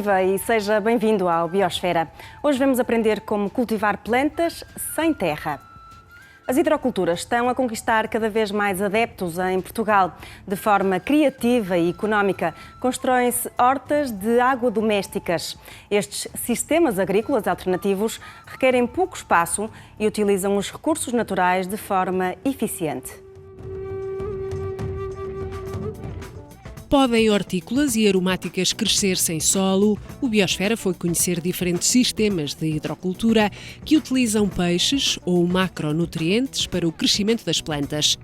Viva e seja bem-vindo ao Biosfera. Hoje vamos aprender como cultivar plantas sem terra. As hidroculturas estão a conquistar cada vez mais adeptos em Portugal. De forma criativa e económica, constroem-se hortas de água domésticas. Estes sistemas agrícolas alternativos requerem pouco espaço e utilizam os recursos naturais de forma eficiente. Podem hortícolas e aromáticas crescer sem solo? O Biosfera foi conhecer diferentes sistemas de hidrocultura que utilizam peixes ou macronutrientes para o crescimento das plantas.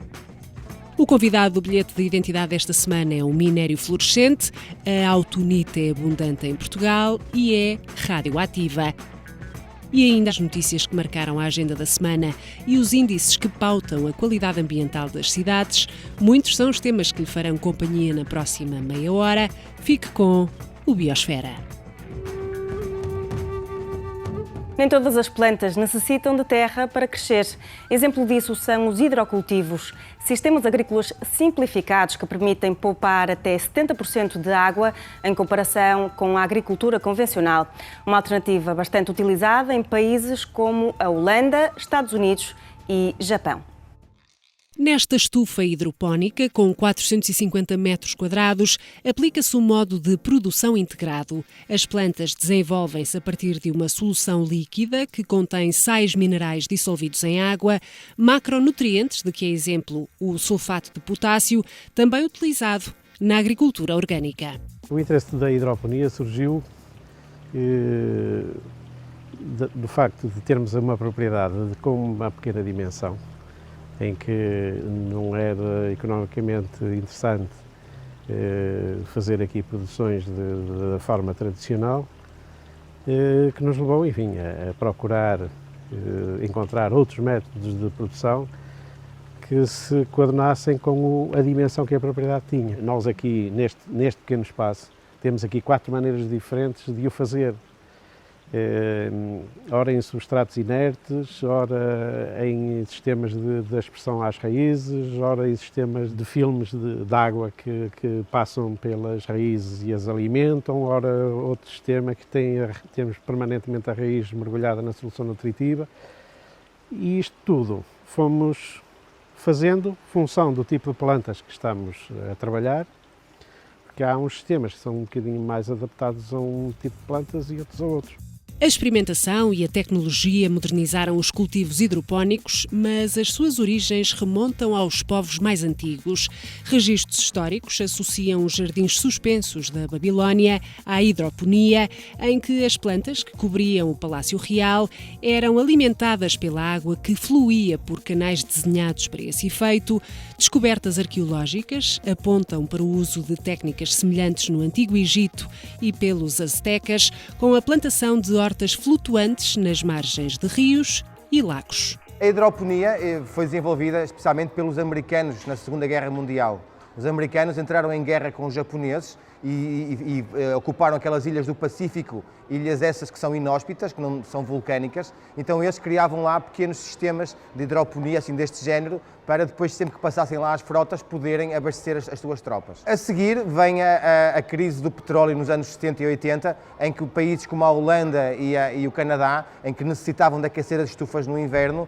O convidado do bilhete de identidade desta semana é um minério fluorescente, a autunita é abundante em Portugal e é radioativa. E ainda as notícias que marcaram a agenda da semana e os índices que pautam a qualidade ambiental das cidades. Muitos são os temas que lhe farão companhia na próxima meia hora. Fique com o Biosfera. Nem todas as plantas necessitam de terra para crescer. Exemplo disso são os hidrocultivos, sistemas agrícolas simplificados que permitem poupar até 70% de água em comparação com a agricultura convencional. Uma alternativa bastante utilizada em países como a Holanda, Estados Unidos e Japão. Nesta estufa hidropónica, com 450 metros quadrados, aplica-se um modo de produção integrado. As plantas desenvolvem-se a partir de uma solução líquida que contém sais minerais dissolvidos em água, macronutrientes, de que é exemplo o sulfato de potássio, também utilizado na agricultura orgânica. O interesse da hidroponia surgiu do facto de termos uma propriedade com uma pequena dimensão, em que não era economicamente interessante fazer aqui produções da forma tradicional, que nos levou, enfim, a procurar encontrar outros métodos de produção que se coordenassem com a dimensão que a propriedade tinha. Nós aqui, neste pequeno espaço, temos aqui 4 maneiras diferentes de o fazer. Ora em substratos inertes, ora em sistemas de aspersão às raízes, ora em sistemas de filmes de água que passam pelas raízes e as alimentam, ora outro sistema que temos permanentemente a raiz mergulhada na solução nutritiva. E isto tudo fomos fazendo função do tipo de plantas que estamos a trabalhar, porque há uns sistemas que são um bocadinho mais adaptados a um tipo de plantas e outros a outros. A experimentação e a tecnologia modernizaram os cultivos hidropónicos, mas as suas origens remontam aos povos mais antigos. Registros históricos associam os jardins suspensos da Babilónia à hidroponia, em que as plantas que cobriam o Palácio Real eram alimentadas pela água que fluía por canais desenhados para esse efeito. Descobertas arqueológicas apontam para o uso de técnicas semelhantes no Antigo Egito e pelos aztecas, com a plantação de hortas flutuantes nas margens de rios e lagos. A hidroponia foi desenvolvida especialmente pelos americanos na Segunda Guerra Mundial. Os americanos entraram em guerra com os japoneses e ocuparam aquelas ilhas do Pacífico, ilhas essas que são inóspitas, que não são vulcânicas, então eles criavam lá pequenos sistemas de hidroponia assim deste género, para depois, sempre que passassem lá as frotas, poderem abastecer as suas tropas. A seguir vem a crise do petróleo nos anos 70 e 80, em que países como a Holanda e o Canadá, em que necessitavam de aquecer as estufas no inverno,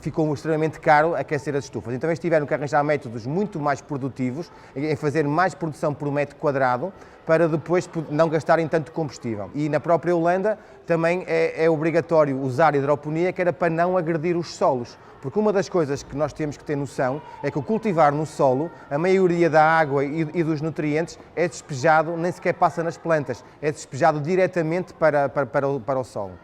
ficou extremamente caro aquecer as estufas. Então eles tiveram que arranjar métodos muito mais produtivos, em fazer mais produção por metro quadrado, para depois não gastarem tanto combustível. E na própria Holanda também é obrigatório usar hidroponia, que era para não agredir os solos. Porque uma das coisas que nós temos que ter noção é que o cultivar no solo, a maioria da água e dos nutrientes é despejado, nem sequer passa nas plantas, é despejado diretamente para o solo.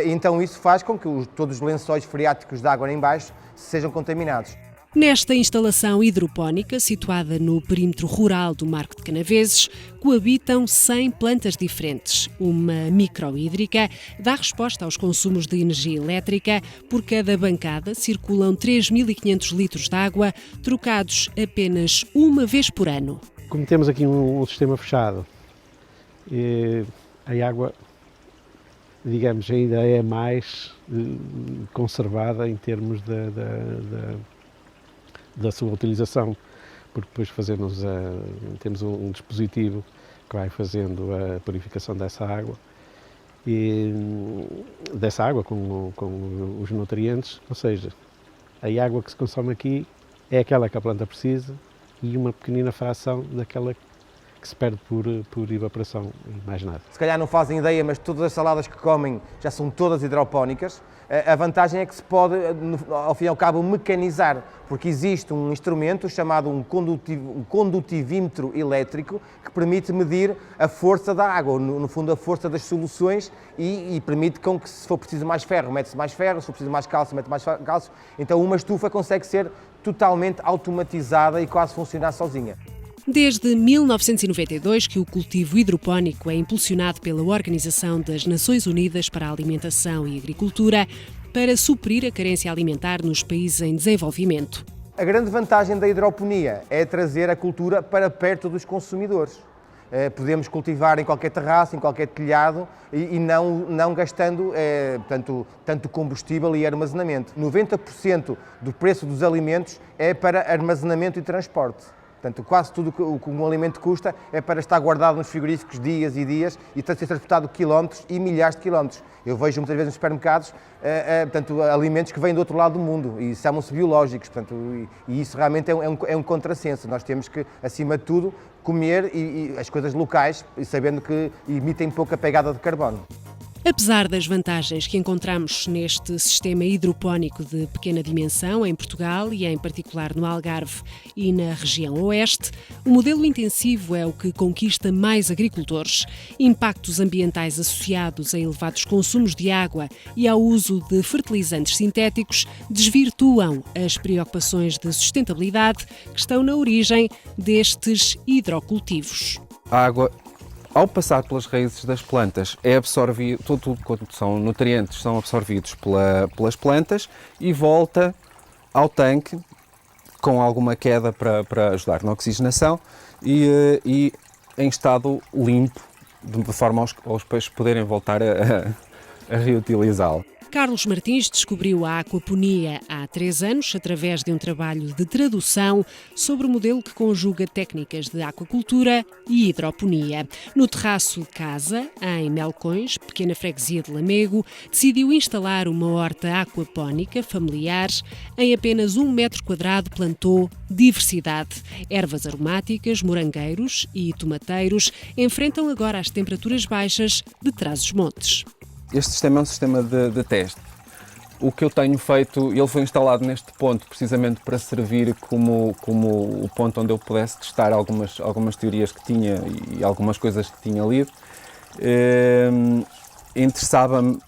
Então isso faz com que todos os lençóis freáticos de água em baixo sejam contaminados. Nesta instalação hidropónica, situada no perímetro rural do Marco de Canaveses, coabitam 100 plantas diferentes. Uma microhídrica dá resposta aos consumos de energia elétrica. Por cada bancada circulam 3.500 litros de água, trocados apenas uma vez por ano. Como temos aqui um sistema fechado, a água, digamos, ainda é mais conservada em termos da sua utilização, porque depois temos um dispositivo que vai fazendo a purificação dessa água, e dessa água com os nutrientes, ou seja, a água que se consome aqui é aquela que a planta precisa e uma pequenina fração daquela que se perde por evaporação e mais nada. Se calhar não fazem ideia, mas todas as saladas que comem já são todas hidropónicas. A vantagem é que se pode, ao fim e ao cabo, mecanizar, porque existe um instrumento chamado um condutivímetro elétrico que permite medir a força da água, no fundo a força das soluções, e permite com que, se for preciso mais ferro, mete-se mais ferro, se for preciso mais cálcio, mete mais cálcio. Então uma estufa consegue ser totalmente automatizada e quase funcionar sozinha. Desde 1992 que o cultivo hidropónico é impulsionado pela Organização das Nações Unidas para a Alimentação e Agricultura para suprir a carência alimentar nos países em desenvolvimento. A grande vantagem da hidroponia é trazer a cultura para perto dos consumidores. Podemos cultivar em qualquer terraço, em qualquer telhado e não gastando tanto combustível e armazenamento. 90% do preço dos alimentos é para armazenamento e transporte. Portanto, quase tudo o que um alimento custa é para estar guardado nos frigoríficos dias e dias e ser transportado quilómetros e milhares de quilómetros. Eu vejo muitas vezes nos supermercados alimentos que vêm do outro lado do mundo e chamam-se biológicos. Portanto, e isso realmente é um contrassenso. Nós temos que, acima de tudo, comer as coisas locais, sabendo que emitem pouca pegada de carbono. Apesar das vantagens que encontramos neste sistema hidropónico de pequena dimensão em Portugal e em particular no Algarve e na região oeste, o modelo intensivo é o que conquista mais agricultores. Impactos ambientais associados a elevados consumos de água e ao uso de fertilizantes sintéticos desvirtuam as preocupações de sustentabilidade que estão na origem destes hidrocultivos. A água, ao passar pelas raízes das plantas, é absorvido, tudo quanto são nutrientes são absorvidos pelas plantas e volta ao tanque com alguma queda para ajudar na oxigenação e em estado limpo, de forma aos peixes poderem voltar a reutilizá-lo. Carlos Martins descobriu a aquaponia há 3 anos através de um trabalho de tradução sobre o modelo que conjuga técnicas de aquacultura e hidroponia. No terraço de casa, em Melcões, pequena freguesia de Lamego, decidiu instalar uma horta aquapónica familiar. Em apenas 1 metro quadrado plantou diversidade. Ervas aromáticas, morangueiros e tomateiros enfrentam agora as temperaturas baixas de Trás-os-Montes. Este sistema é um sistema de teste. O que eu tenho feito, ele foi instalado neste ponto precisamente para servir como o ponto onde eu pudesse testar algumas teorias que tinha e algumas coisas que tinha lido. Interessava-me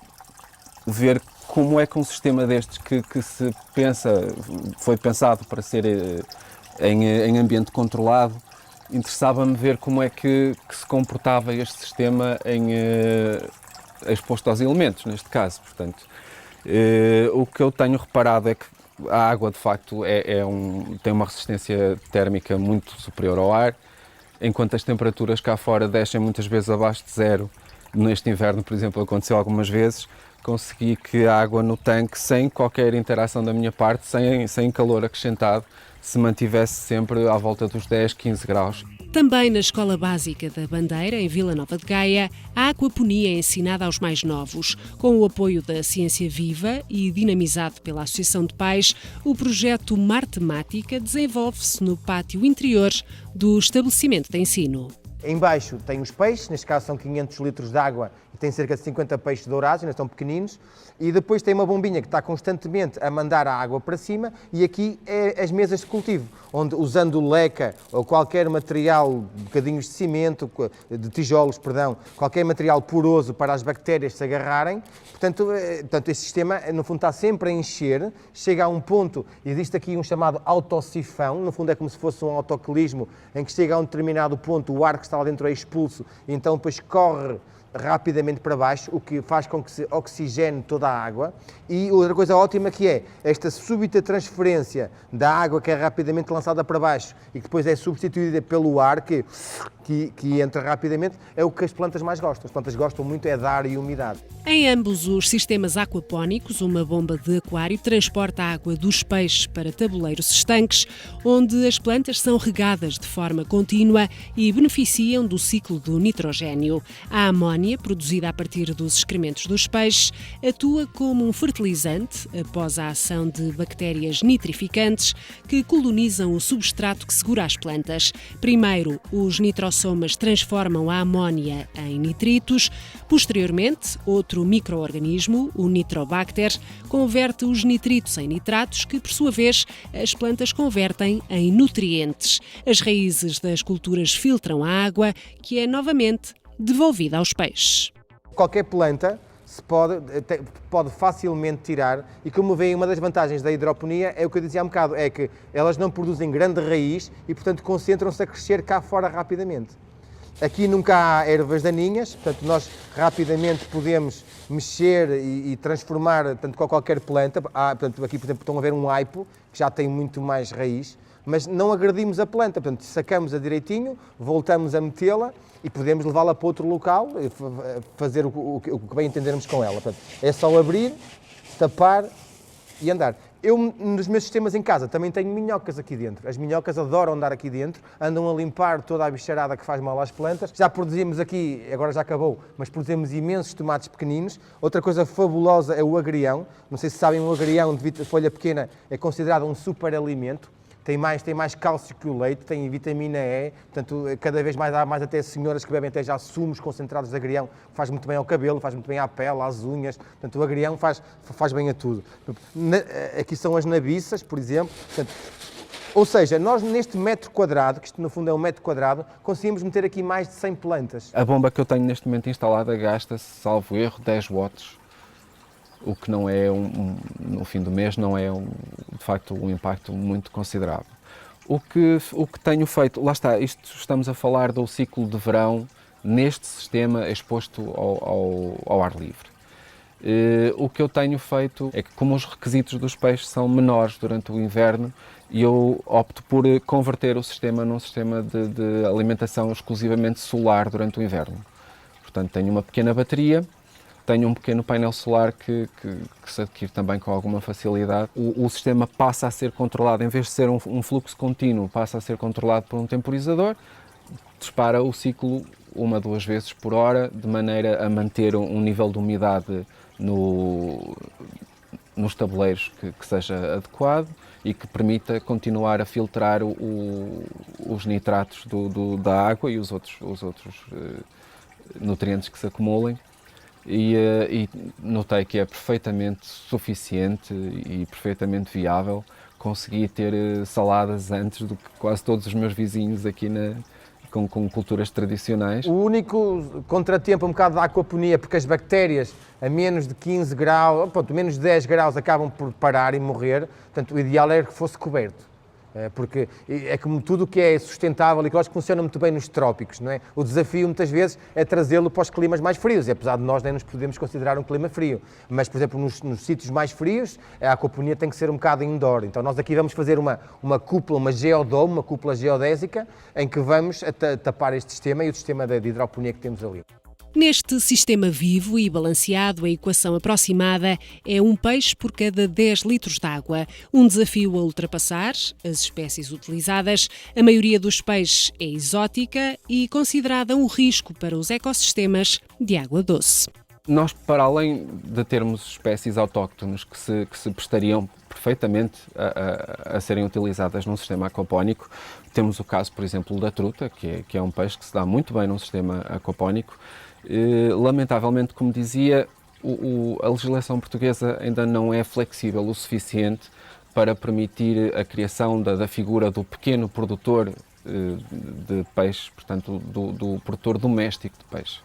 ver como é que um sistema destes que se foi pensado para ser em ambiente controlado, interessava-me ver como é que se comportava este sistema exposto aos elementos, neste caso. Portanto, o que eu tenho reparado é que a água, de facto, tem uma resistência térmica muito superior ao ar, enquanto as temperaturas cá fora descem muitas vezes abaixo de zero. Neste inverno, por exemplo, aconteceu algumas vezes, consegui que a água no tanque, sem qualquer interação da minha parte, sem calor acrescentado, se mantivesse sempre à volta dos 10, 15 graus. Também na Escola Básica da Bandeira, em Vila Nova de Gaia, a aquaponia é ensinada aos mais novos. Com o apoio da Ciência Viva e dinamizado pela Associação de Pais, o projeto Mar Temática desenvolve-se no pátio interior do estabelecimento de ensino. Em baixo tem os peixes, neste caso são 500 litros de água e tem cerca de 50 peixes dourados, ainda estão pequeninos. E depois tem uma bombinha que está constantemente a mandar a água para cima e aqui é as mesas de cultivo, onde usando leca ou qualquer material, bocadinhos de cimento, de tijolos, perdão, qualquer material poroso para as bactérias se agarrarem. Portanto, este sistema, no fundo, está sempre a encher, chega a um ponto, existe aqui um chamado autossifão, no fundo é como se fosse um autoclismo, em que chega a um determinado ponto, o ar que está lá dentro é expulso, e então depois corre rapidamente para baixo, o que faz com que se oxigene toda a água. E outra coisa ótima que é esta súbita transferência da água que é rapidamente lançada para baixo e que depois é substituída pelo ar que entra rapidamente, é o que as plantas mais gostam. As plantas gostam muito é de ar e umidade. Em ambos os sistemas aquapónicos, uma bomba de aquário transporta a água dos peixes para tabuleiros estanques, onde as plantas são regadas de forma contínua e beneficiam do ciclo do nitrogênio. A amónia, produzida a partir dos excrementos dos peixes, atua como um fertilizante após a ação de bactérias nitrificantes que colonizam o substrato que segura as plantas. Primeiro, os nitrossomas transformam a amónia em nitritos. Posteriormente, outro micro-organismo, o Nitrobacter, converte os nitritos em nitratos que, por sua vez, as plantas convertem em nutrientes. As raízes das culturas filtram a água, que é novamente devolvida aos peixes. Qualquer planta se pode facilmente tirar e, como veem, uma das vantagens da hidroponia é o que eu dizia há um bocado, é que elas não produzem grande raiz e, portanto, concentram-se a crescer cá fora rapidamente. Aqui nunca há ervas daninhas, portanto, nós rapidamente podemos mexer e transformar portanto, qualquer planta. Portanto, aqui, por exemplo, estão a ver um aipo, que já tem muito mais raiz, mas não agredimos a planta, portanto, sacamos-a direitinho, voltamos a metê-la e podemos levá-la para outro local, fazer o que bem entendermos com ela. Portanto, é só abrir, tapar e andar. Eu, nos meus sistemas em casa, também tenho minhocas aqui dentro. As minhocas adoram andar aqui dentro, andam a limpar toda a bicharada que faz mal às plantas. Já produzimos aqui, agora já acabou, mas produzimos imensos tomates pequeninos. Outra coisa fabulosa é o agrião. Não sei se sabem, o agrião de folha pequena é considerado um superalimento. Tem mais cálcio que o leite, tem vitamina E, portanto, cada vez mais há mais até senhoras que bebem até já sumos concentrados de agrião, faz muito bem ao cabelo, faz muito bem à pele, às unhas, portanto, o agrião faz bem a tudo. Aqui são as nabiças, por exemplo, portanto, ou seja, nós neste metro quadrado, que isto no fundo é um metro quadrado, conseguimos meter aqui mais de 100 plantas. A bomba que eu tenho neste momento instalada gasta-se, salvo erro, 10 watts. O que não é, no fim do mês, não é, de facto, um impacto muito considerável. O que tenho feito, lá está, estamos a falar do ciclo de verão neste sistema exposto ao ar livre. O que eu tenho feito é que, como os requisitos dos peixes são menores durante o inverno, eu opto por converter o sistema num sistema de alimentação exclusivamente solar durante o inverno. Portanto, tenho uma pequena bateria, tenho um pequeno painel solar que se adquire também com alguma facilidade. O sistema passa a ser controlado, em vez de ser um fluxo contínuo, passa a ser controlado por um temporizador, dispara o ciclo 1 a 2 vezes por hora, de maneira a manter um nível de umidade nos tabuleiros que seja adequado e que permita continuar a filtrar os nitratos da água e os outros nutrientes que se acumulem. E notei que é perfeitamente suficiente e perfeitamente viável. Consegui ter saladas antes do que quase todos os meus vizinhos aqui com culturas tradicionais. O único contratempo um bocado da aquaponia, porque as bactérias a menos de 15 graus, menos de 10 graus acabam por parar e morrer, portanto o ideal era que fosse coberto. Porque é como tudo o que é sustentável e ecológico funciona muito bem nos trópicos, não é? O desafio muitas vezes é trazê-lo para os climas mais frios, e apesar de nós nem nos podemos considerar um clima frio, mas por exemplo nos sítios mais frios a aquaponia tem que ser um bocado indoor, então nós aqui vamos fazer uma cúpula, uma geodome, uma cúpula geodésica em que vamos tapar este sistema e o sistema de hidroponia que temos ali. Neste sistema vivo e balanceado, a equação aproximada é um peixe por cada 10 litros de água. Um desafio a ultrapassar, as espécies utilizadas, a maioria dos peixes é exótica e considerada um risco para os ecossistemas de água doce. Nós, para além de termos espécies autóctones que se prestariam perfeitamente a serem utilizadas num sistema aquapónico, temos o caso, por exemplo, da truta, que é um peixe que se dá muito bem num sistema aquapónico. Lamentavelmente, como dizia, a legislação portuguesa ainda não é flexível o suficiente para permitir a criação da figura do pequeno produtor de peixe, portanto, do produtor doméstico de peixe.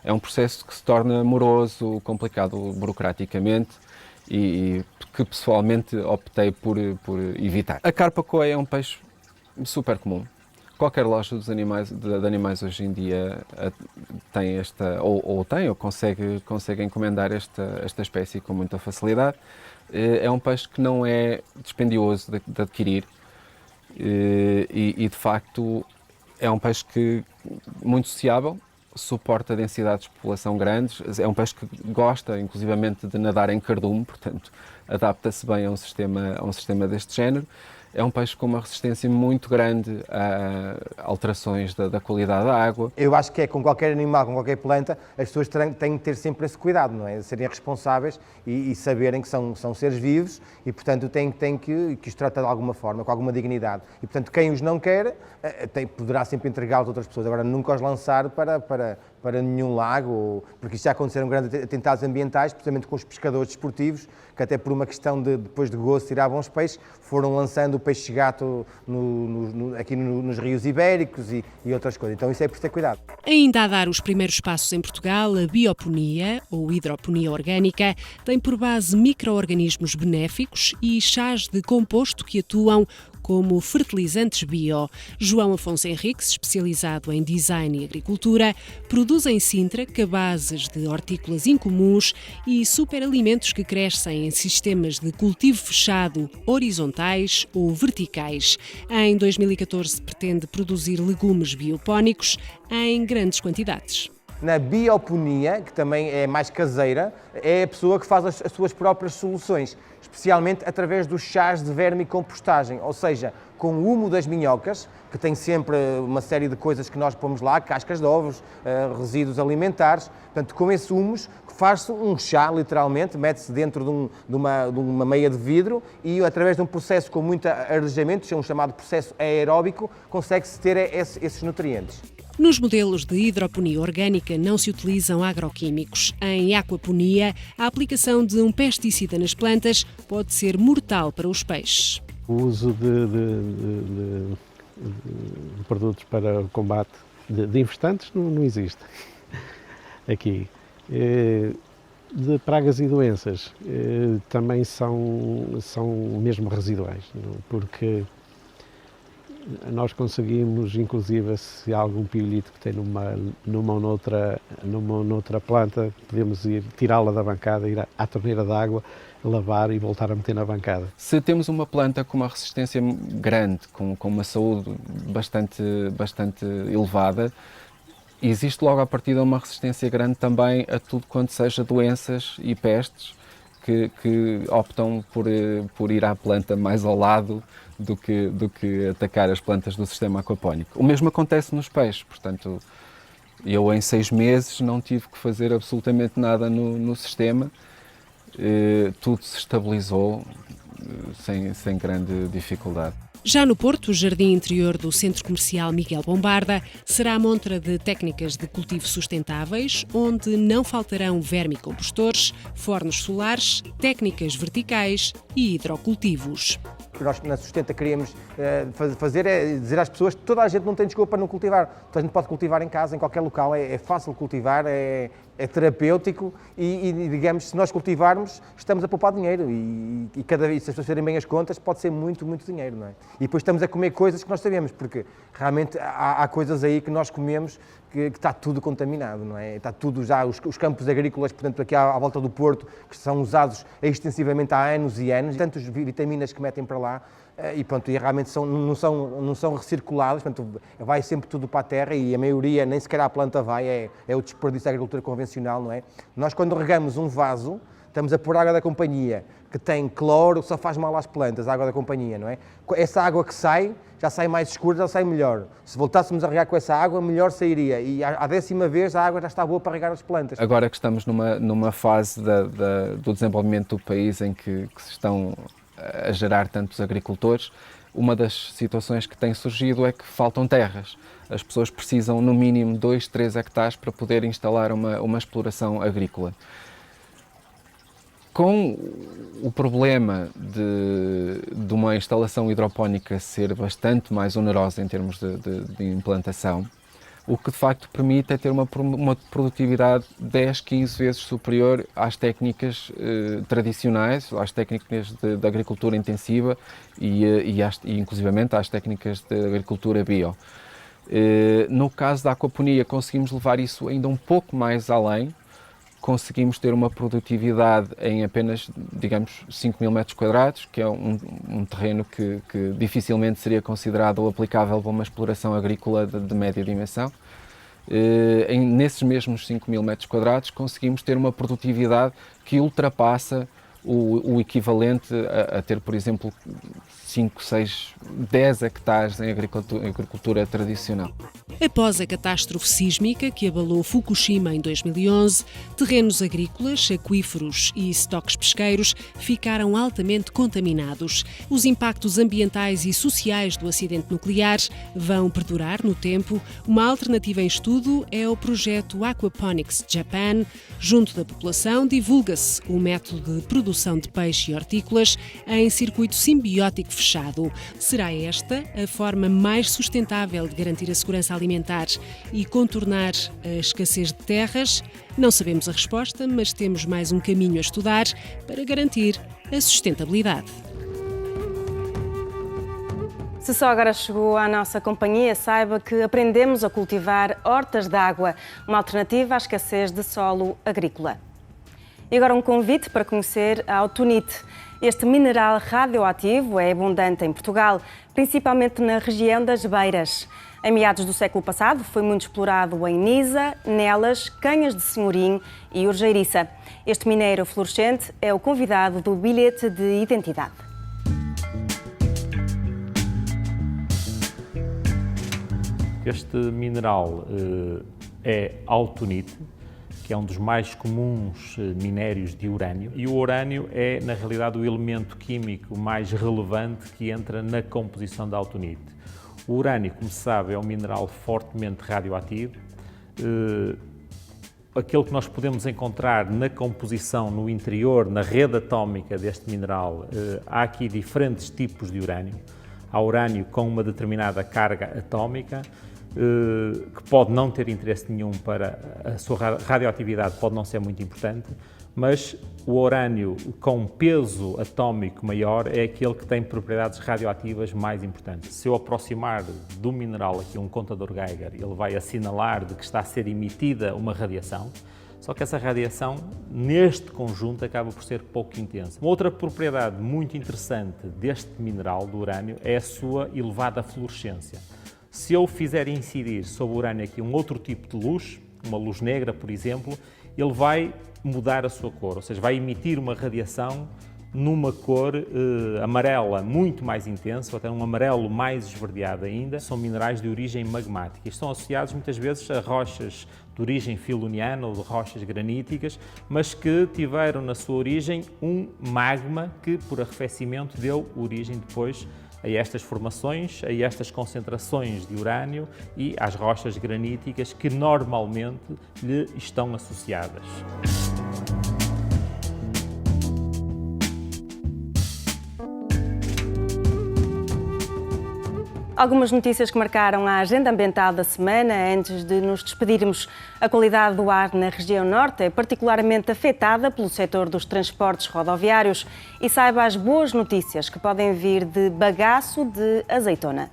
É um processo que se torna moroso, complicado burocraticamente e que pessoalmente optei por evitar. A carpa coa é um peixe super comum. Qualquer loja de animais hoje em dia tem ou consegue encomendar esta espécie com muita facilidade. É um peixe que não é dispendioso de adquirir e de facto é um peixe muito sociável, suporta densidades de população grandes, é um peixe que gosta inclusivamente de nadar em cardume, portanto adapta-se bem a um sistema deste género. É um peixe com uma resistência muito grande a alterações da qualidade da água. Eu acho que é com qualquer animal, com qualquer planta, as pessoas têm que ter sempre esse cuidado, não é? Serem responsáveis e saberem que são seres vivos e, portanto, têm que os tratar de alguma forma, com alguma dignidade. E, portanto, quem os não quer poderá sempre entregá-los a outras pessoas. Agora, nunca os lançar para nenhum lago, porque isto já aconteceram grandes atentados ambientais, precisamente com os pescadores desportivos, que até por uma questão depois de gosto tirar bons peixes, foram lançando o peixe-gato aqui nos rios ibéricos e outras coisas. Então isso é por ter cuidado. Ainda a dar os primeiros passos em Portugal, a bioponia, ou hidroponia orgânica, tem por base micro-organismos benéficos e chás de composto que atuam como fertilizantes bio. João Afonso Henriques, especializado em design e agricultura, produz em Sintra cabazes de hortícolas incomuns e superalimentos que crescem em sistemas de cultivo fechado, horizontais ou verticais. Em 2014 pretende produzir legumes biopónicos em grandes quantidades. Na bioponia, que também é mais caseira, é a pessoa que faz as suas próprias soluções, especialmente através dos chás de vermicompostagem, ou seja, com o humo das minhocas, que tem sempre uma série de coisas que nós pomos lá, cascas de ovos, resíduos alimentares, portanto, com esse humus faz-se um chá, literalmente, mete-se dentro de uma meia de vidro e, através de um processo com muito arejamento, um chamado processo aeróbico, consegue-se ter esses nutrientes. Nos modelos de hidroponia orgânica não se utilizam agroquímicos. Em aquaponia, a aplicação de um pesticida nas plantas pode ser mortal para os peixes. O uso de produtos para o combate de infestantes não existe aqui. De pragas e doenças também são mesmo residuais, porque nós conseguimos, inclusive, se há algum piolito que tem numa ou noutra planta, podemos ir tirá-la da bancada, ir à torneira de água, lavar e voltar a meter na bancada. Se temos uma planta com uma resistência grande, com uma saúde bastante elevada, existe logo à partida uma resistência grande também a tudo quanto seja doenças e pestes que optam por ir à planta mais ao lado do que atacar as plantas do sistema aquapónico. O mesmo acontece nos peixes, portanto, eu em 6 meses não tive que fazer absolutamente nada no sistema, tudo se estabilizou sem grande dificuldade. Já no Porto, o jardim interior do Centro Comercial Miguel Bombarda será a montra de técnicas de cultivo sustentáveis, onde não faltarão vermicompostores, fornos solares, técnicas verticais e hidrocultivos. O que nós na Sustenta queríamos fazer é dizer às pessoas que toda a gente não tem desculpa para não cultivar. Toda a gente pode cultivar em casa, em qualquer local, é fácil cultivar, é terapêutico e, digamos, se nós cultivarmos, estamos a poupar dinheiro e cada vez, se as pessoas fizerem bem as contas, pode ser muito, muito dinheiro, não é? E depois estamos a comer coisas que nós sabemos, porque realmente há coisas aí que nós comemos que está tudo contaminado, não é? Está tudo já, os campos agrícolas, portanto, aqui à volta do Porto, que são usados extensivamente há anos e anos, tantas vitaminas que metem para lá, e pronto, e realmente não são recirculadas, portanto, vai sempre tudo para a terra e a maioria, nem sequer à planta vai, é o desperdício da agricultura convencional, não é? Nós, quando regamos um vaso, estamos a pôr água da companhia, que tem cloro, só faz mal às plantas, a água da companhia, não é? Essa água que sai, já sai mais escura, já sai melhor. Se voltássemos a regar com essa água, melhor sairia. E à 10ª vez a água já está boa para regar as plantas. Agora que estamos numa fase do desenvolvimento do país em que se estão a gerar tantos agricultores, uma das situações que tem surgido é que faltam terras. As pessoas precisam, no mínimo, 2, 3 hectares para poder instalar uma exploração agrícola. Com o problema de uma instalação hidropónica ser bastante mais onerosa em termos de implantação, o que de facto permite é ter uma produtividade 10, 15 vezes superior às técnicas tradicionais, às técnicas de agricultura intensiva e inclusivamente às técnicas de agricultura bio. No caso da aquaponia, conseguimos levar isso ainda um pouco mais além, conseguimos ter uma produtividade em apenas, digamos, 5.000 metros quadrados, que é um terreno que dificilmente seria considerado ou aplicável para uma exploração agrícola de média dimensão. Nesses mesmos 5.000 metros quadrados conseguimos ter uma produtividade que ultrapassa o equivalente a ter, por exemplo, 5, 6, 10 hectares em agricultura tradicional. Após a catástrofe sísmica que abalou Fukushima em 2011, terrenos agrícolas, aquíferos e estoques pesqueiros ficaram altamente contaminados. Os impactos ambientais e sociais do acidente nuclear vão perdurar no tempo. Uma alternativa em estudo é o projeto Aquaponics Japan. Junto da população, divulga-se o método de produção de peixe e hortícolas em circuito simbiótico fechado. Será esta a forma mais sustentável de garantir a segurança alimentar e contornar a escassez de terras? Não sabemos a resposta, mas temos mais um caminho a estudar para garantir a sustentabilidade. Se só agora chegou à nossa companhia, saiba que aprendemos a cultivar hortas de água, uma alternativa à escassez de solo agrícola. E agora um convite para conhecer a autunite. Este mineral radioativo é abundante em Portugal, principalmente na região das Beiras. Em meados do século passado, foi muito explorado em Nisa, Nelas, Canhas de Senhorim e Urgeiriça. Este minério fluorescente é o convidado do bilhete de identidade. Este mineral é autunite, que é um dos mais comuns minérios de urânio. E o urânio é, na realidade, o elemento químico mais relevante que entra na composição da autunite. O urânio, como se sabe, é um mineral fortemente radioativo. Aquele que nós podemos encontrar na composição, no interior, na rede atómica deste mineral, há aqui diferentes tipos de urânio. Há urânio com uma determinada carga atómica, que pode não ter interesse nenhum para a sua radioatividade, pode não ser muito importante, mas o urânio com peso atómico maior é aquele que tem propriedades radioativas mais importantes. Se eu aproximar do mineral aqui um contador Geiger, ele vai assinalar de que está a ser emitida uma radiação, só que essa radiação, neste conjunto, acaba por ser pouco intensa. Uma outra propriedade muito interessante deste mineral, do urânio, é a sua elevada fluorescência. Se eu fizer incidir sobre o urânio aqui um outro tipo de luz, uma luz negra, por exemplo, ele vai mudar a sua cor, ou seja, vai emitir uma radiação numa cor amarela muito mais intensa, ou até um amarelo mais esverdeado ainda. São minerais de origem magmática e estão associados muitas vezes a rochas de origem filoniana ou de rochas graníticas, mas que tiveram na sua origem um magma que, por arrefecimento, deu origem depois a estas formações, a estas concentrações de urânio e às rochas graníticas que normalmente lhe estão associadas. Algumas notícias que marcaram a agenda ambiental da semana. Antes de nos despedirmos, a qualidade do ar na região norte é particularmente afetada pelo setor dos transportes rodoviários. E saiba as boas notícias que podem vir de Bagaço de Azeitona.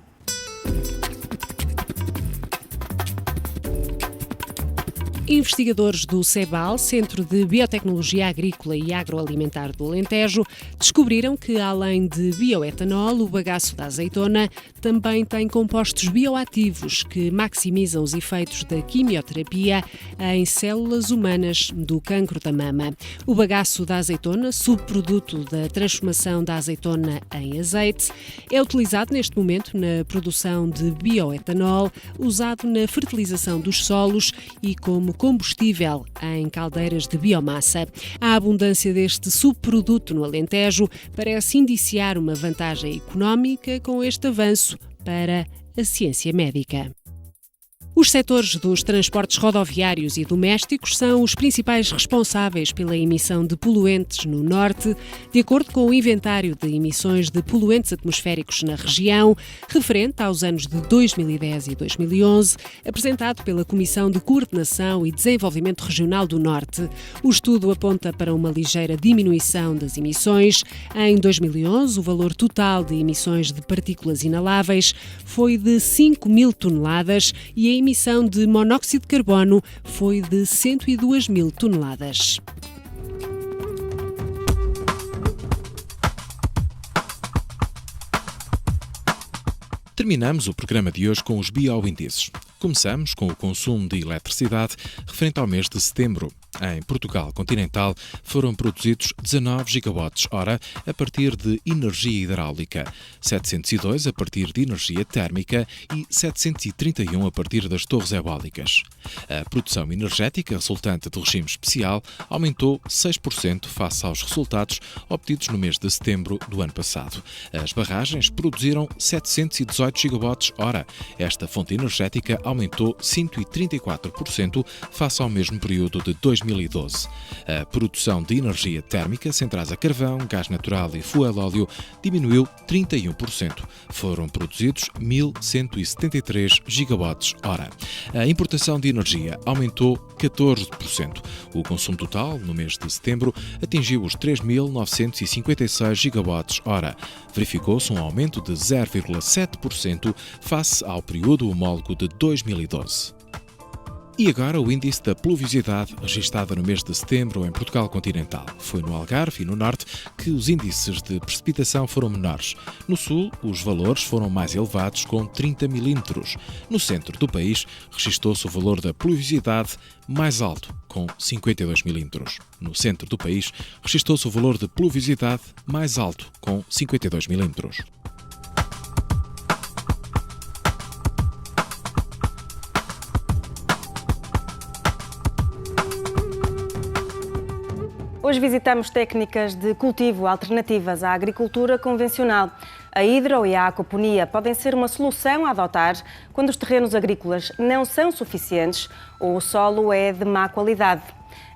Investigadores do CEBAL, Centro de Biotecnologia Agrícola e Agroalimentar do Alentejo, descobriram que, além de bioetanol, o bagaço da azeitona também tem compostos bioativos que maximizam os efeitos da quimioterapia em células humanas do cancro da mama. O bagaço da azeitona, subproduto da transformação da azeitona em azeite, é utilizado neste momento na produção de bioetanol, usado na fertilização dos solos e como combustível em caldeiras de biomassa. A abundância deste subproduto no Alentejo parece indiciar uma vantagem económica com este avanço para a ciência médica. Os setores dos transportes rodoviários e domésticos são os principais responsáveis pela emissão de poluentes no Norte, de acordo com o inventário de emissões de poluentes atmosféricos na região, referente aos anos de 2010 e 2011, apresentado pela Comissão de Coordenação e Desenvolvimento Regional do Norte. O estudo aponta para uma ligeira diminuição das emissões. Em 2011, o valor total de emissões de partículas inaláveis foi de 5.000 toneladas e a emissão de monóxido de carbono foi de 102.000 toneladas. Terminamos o programa de hoje com os bioíndices. Começamos com o consumo de eletricidade referente ao mês de setembro. Em Portugal continental foram produzidos 19 gigawatts-hora a partir de energia hidráulica, 702 a partir de energia térmica e 731 a partir das torres eólicas. A produção energética resultante do regime especial aumentou 6% face aos resultados obtidos no mês de setembro do ano passado. As barragens produziram 718 gigawatts-hora. Esta fonte energética aumentou 134% face ao mesmo período de 2012. A produção de energia térmica, centrais a carvão, gás natural e fuel óleo, diminuiu 31%. Foram produzidos 1.173 gigawatts-hora. A importação de energia aumentou 14%. O consumo total, no mês de setembro, atingiu os 3.956 gigawatts-hora. Verificou-se um aumento de 0,7% face ao período homólogo de 2012. E agora o índice da pluviosidade registada no mês de setembro em Portugal continental. Foi no Algarve e no Norte que os índices de precipitação foram menores. No Sul, os valores foram mais elevados, com 30 milímetros. No centro do país, registou-se o valor da pluviosidade mais alto, com 52 milímetros. No centro do país, registou-se o valor de pluviosidade mais alto, com 52 milímetros. Hoje visitamos técnicas de cultivo alternativas à agricultura convencional. A hidro e a aquaponia podem ser uma solução a adotar quando os terrenos agrícolas não são suficientes ou o solo é de má qualidade.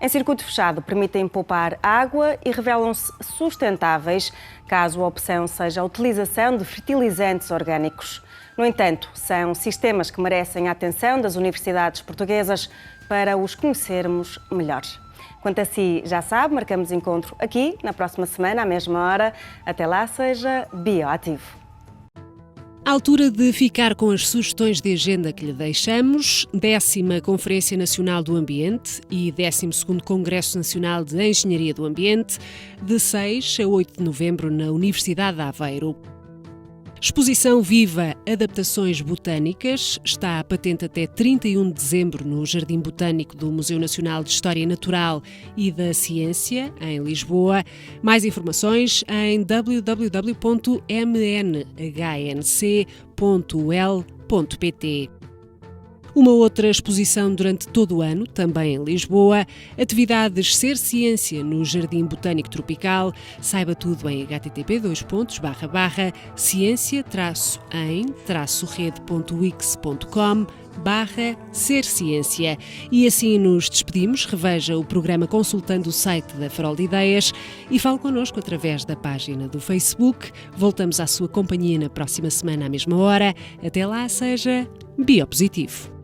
Em circuito fechado, permitem poupar água e revelam-se sustentáveis, caso a opção seja a utilização de fertilizantes orgânicos. No entanto, são sistemas que merecem a atenção das universidades portuguesas para os conhecermos melhor. Quanto a si, já sabe, marcamos encontro aqui na próxima semana, à mesma hora. Até lá, seja bioativo. À altura de ficar com as sugestões de agenda que lhe deixamos, 10ª Conferência Nacional do Ambiente e 12º Congresso Nacional de Engenharia do Ambiente, de 6 a 8 de novembro na Universidade de Aveiro. Exposição Viva Adaptações Botânicas está patente até 31 de dezembro no Jardim Botânico do Museu Nacional de História Natural e da Ciência, em Lisboa. Mais informações em www.mnhnc.ul.pt. Uma outra exposição durante todo o ano, também em Lisboa, atividades Ser Ciência no Jardim Botânico Tropical. Saiba tudo em http://ciência-em-rede.wix.com/Ser Ciência. E assim nos despedimos. Reveja o programa consultando o site da Farol de Ideias e fale connosco através da página do Facebook. Voltamos à sua companhia na próxima semana à mesma hora. Até lá, seja biopositivo.